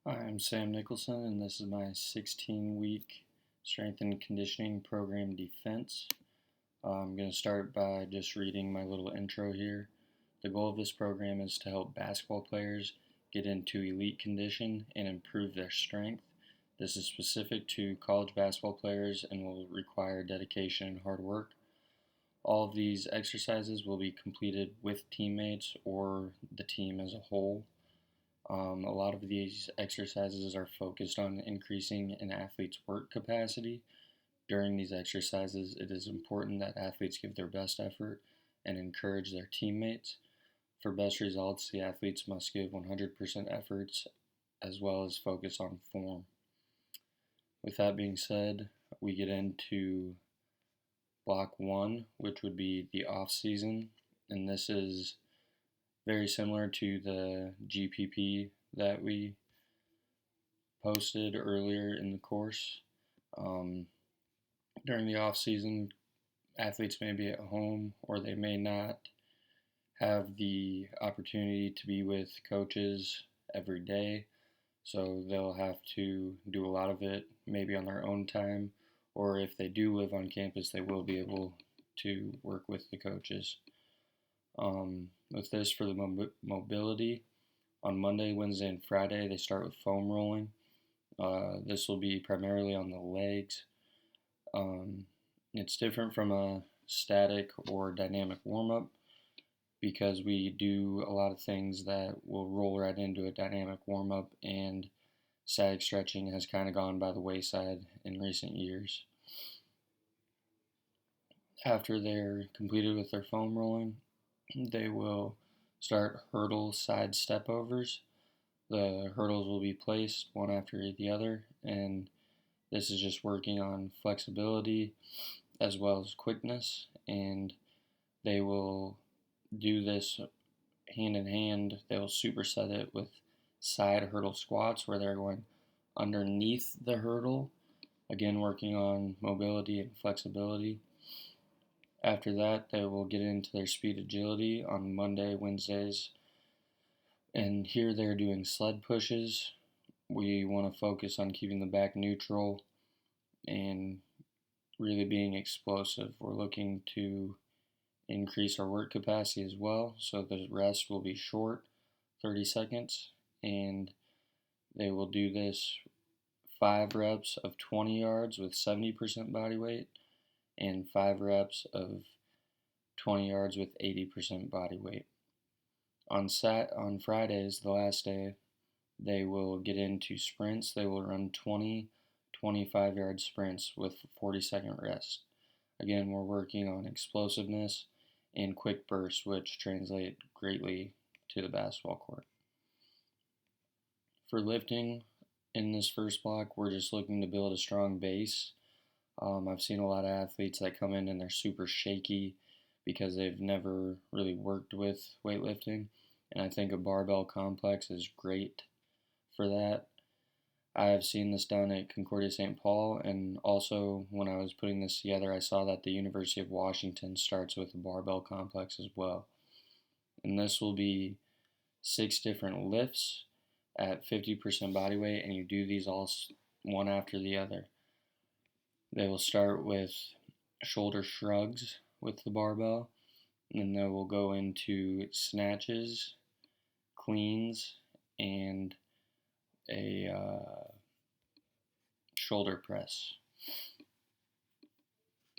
I'm Sam Nicholson, and this is my 16-week strength and conditioning program defense. I'm going to start by just reading my little intro here. The goal of this program is to help basketball players get into elite condition and improve their strength. This is specific to college basketball players and will require dedication and hard work. All of these exercises will be completed with teammates or the team as a whole. A lot of these exercises are focused on increasing an athlete's work capacity. During these exercises, it is important that athletes give their best effort and encourage their teammates. For best results, the athletes must give 100% efforts as well as focus on form. With that being said, we get into block one, which would be the off season, and this is very similar to the GPP that we posted earlier in the course. During the off season, athletes may be at home or they may not have the opportunity to be with coaches every day, so they'll have to do a lot of it maybe on their own time, or if they do live on campus, they will be able to work with the coaches. With this, for the mobility, on Monday, Wednesday, and Friday, they start with foam rolling. This will be primarily on the legs. It's different from a static or dynamic warm-up because we do a lot of things that will roll right into a dynamic warm-up, and sag stretching has kind of gone by the wayside in recent years. After they're completed with their foam rolling, they will start hurdle side step overs. The hurdles will be placed one after the other, and this is just working on flexibility as well as quickness, and they will do this hand in hand. They'll superset it with side hurdle squats where they're going underneath the hurdle, again working on mobility and flexibility. After that, they will get into their speed agility on Monday, Wednesdays, and here they're doing sled pushes. We want to focus on keeping the back neutral and really being explosive. We're looking to increase our work capacity as well, so the rest will be short, 30 seconds, and they will do this 5 reps of 20 yards with 70% body weight, and 5 reps of 20 yards with 80% body weight. On Fridays, the last day, they will get into sprints. They will run 20, 25-yard sprints with 40-second rest. Again, we're working on explosiveness and quick bursts, which translate greatly to the basketball court. For lifting, in this first block, we're just looking to build a strong base. I've seen a lot of athletes that come in and they're super shaky because they've never really worked with weightlifting, and I think a barbell complex is great for that. I have seen this done at Concordia St. Paul, and also when I was putting this together, I saw that the University of Washington starts with a barbell complex as well. And this will be 6 different lifts at 50% body weight, and you do these all one after the other. They will start with shoulder shrugs with the barbell, and then they will go into snatches, cleans, and a shoulder press.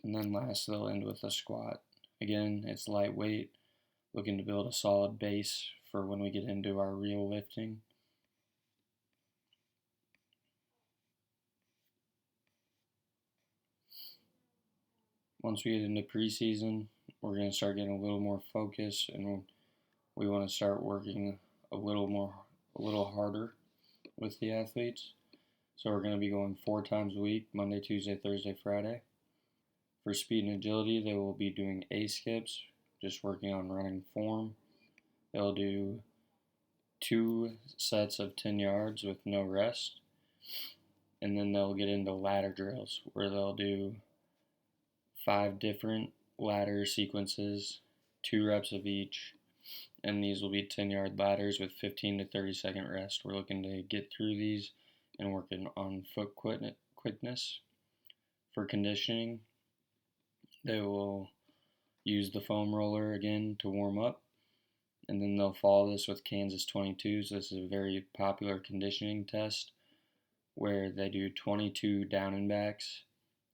And then last, they'll end with a squat. Again, it's lightweight, looking to build a solid base for when we get into our real lifting. Once we get into preseason, we're going to start getting a little more focus, and we want to start working a little harder with the athletes. So we're going to be going 4 times a week, Monday, Tuesday, Thursday, Friday. For speed and agility, they will be doing A-skips, just working on running form. They'll do 2 sets of 10 yards with no rest. And then they'll get into ladder drills, where they'll do 5 different ladder sequences, 2 reps of each, and these will be 10-yard ladders with 15 to 30-second rest. We're looking to get through these and working on foot quickness. For conditioning, they will use the foam roller again to warm up, and then they'll follow this with Kansas 22s. This is a very popular conditioning test where they do 22 down and backs,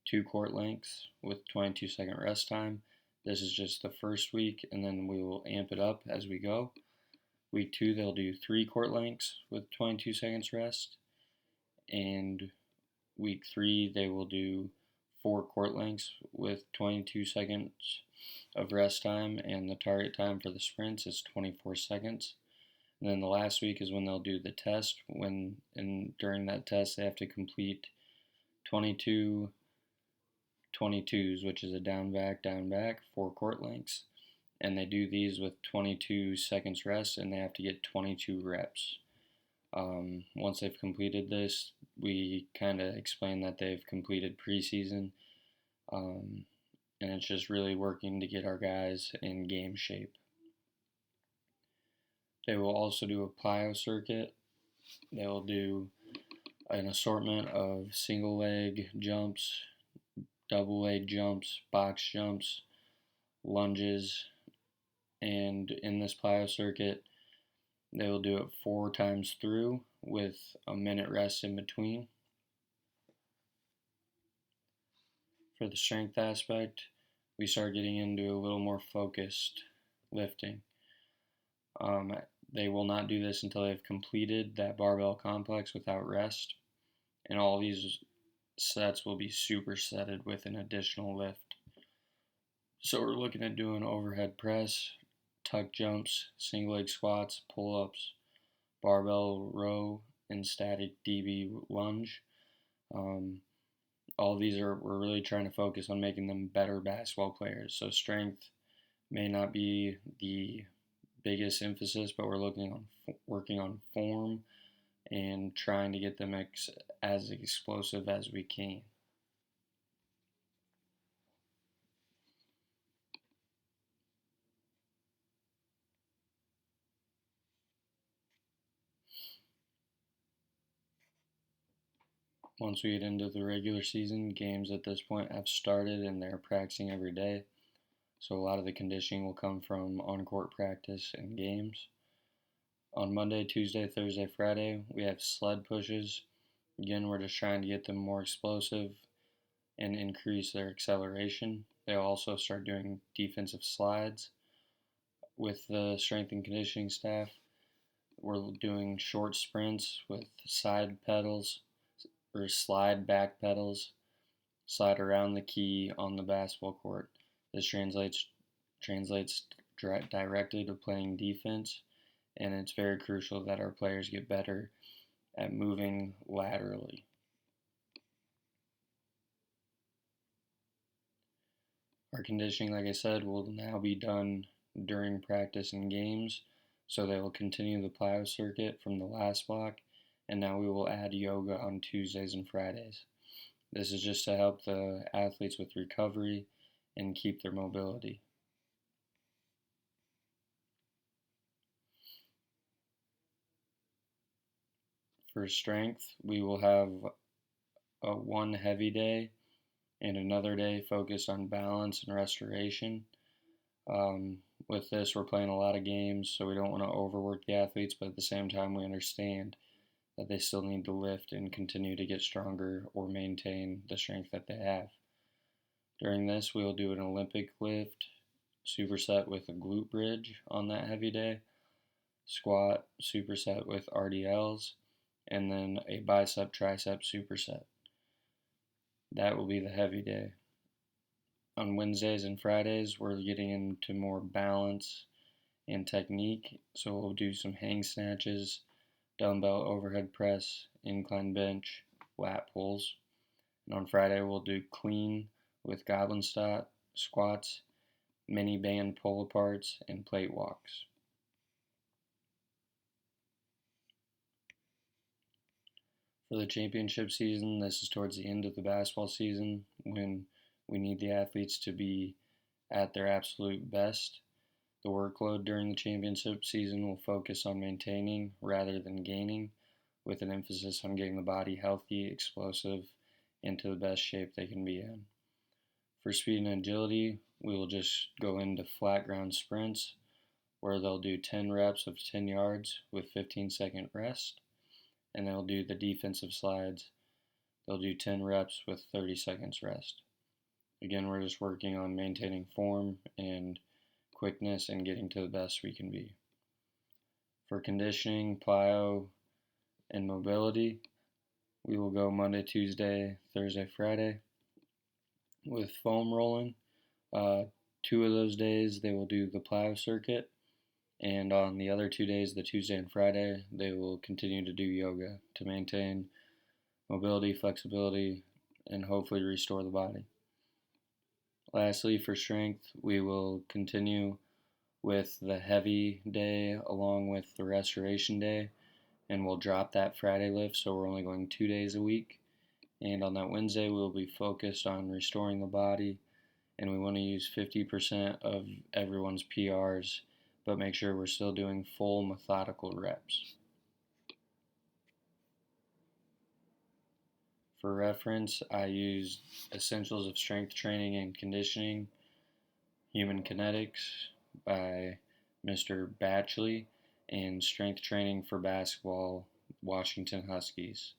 2 court lengths with 22-second rest time. This is just the first week, and then we will amp it up as we go. Week 2, they'll do 3 court lengths with 22 seconds rest, and week 3, they will do 4 court lengths with 22 seconds of rest time, and the target time for the sprints is 24 seconds. And then the last week is when they'll do the test, and during that test they have to complete 22 22s, which is a down back, 4 court lengths. And they do these with 22 seconds rest, and they have to get 22 reps. Once they've completed this, we kind of explain that they've completed preseason, and it's just really working to get our guys in game shape. They will also do a plyo circuit. They will do an assortment of single leg jumps, double leg jumps, box jumps, lunges, and in this plyo circuit, they will do it 4 times through with a minute rest in between. For the strength aspect, we start getting into a little more focused lifting. They will not do this until they've completed that barbell complex without rest, and all these sets will be supersetted with an additional lift. So we're looking at doing overhead press, tuck jumps, single leg squats, pull-ups, barbell row, and static DB lunge. All these we're really trying to focus on making them better basketball players. So strength may not be the biggest emphasis, but we're working on form and trying to get them as explosive as we can. Once we get into the regular season, games at this point have started and they're practicing every day. So a lot of the conditioning will come from on-court practice and games. On Monday, Tuesday, Thursday, Friday, we have sled pushes. Again, we're just trying to get them more explosive and increase their acceleration. They'll also start doing defensive slides. With the strength and conditioning staff, we're doing short sprints with side pedals or slide back pedals, slide around the key on the basketball court. This translates directly to playing defense, and it's very crucial that our players get better at moving laterally. Our conditioning, like I said, will now be done during practice and games, so they will continue the plyo circuit from the last block, and now we will add yoga on Tuesdays and Fridays. This is just to help the athletes with recovery and keep their mobility. For strength, we will have one heavy day and another day focused on balance and restoration. With this, we're playing a lot of games, so we don't want to overwork the athletes, but at the same time, we understand that they still need to lift and continue to get stronger or maintain the strength that they have. During this, we will do an Olympic lift, superset with a glute bridge on that heavy day, squat, superset with RDLs, and then a bicep tricep superset. That will be the heavy day. On Wednesdays and Fridays, we're getting into more balance and technique, so we'll do some hang snatches, dumbbell overhead press, incline bench, lat pulls. And on Friday, we'll do clean with goblin squats, mini band pull aparts, and plate walks. For the championship season, this is towards the end of the basketball season when we need the athletes to be at their absolute best. The workload during the championship season will focus on maintaining rather than gaining, with an emphasis on getting the body healthy, explosive, and to the best shape they can be in. For speed and agility, we will just go into flat ground sprints where they'll do 10 reps of 10 yards with 15-second rest, and they'll do the defensive slides. They'll do 10 reps with 30 seconds rest. Again, we're just working on maintaining form and quickness and getting to the best we can be. For conditioning, plyo, and mobility, we will go Monday, Tuesday, Thursday, Friday. With foam rolling, 2 of those days they will do the plyo circuit, and on the other 2 days, the Tuesday and Friday, they will continue to do yoga to maintain mobility, flexibility, and hopefully restore the body. Lastly, for strength, we will continue with the heavy day along with the restoration day, and we'll drop that Friday lift, so we're only going 2 days a week. And on that Wednesday, we'll be focused on restoring the body, and we want to use 50% of everyone's PRs, but make sure we're still doing full methodical reps. For reference, I used Essentials of Strength Training and Conditioning, Human Kinetics by Mr. Batchley, and Strength Training for Basketball, Washington Huskies.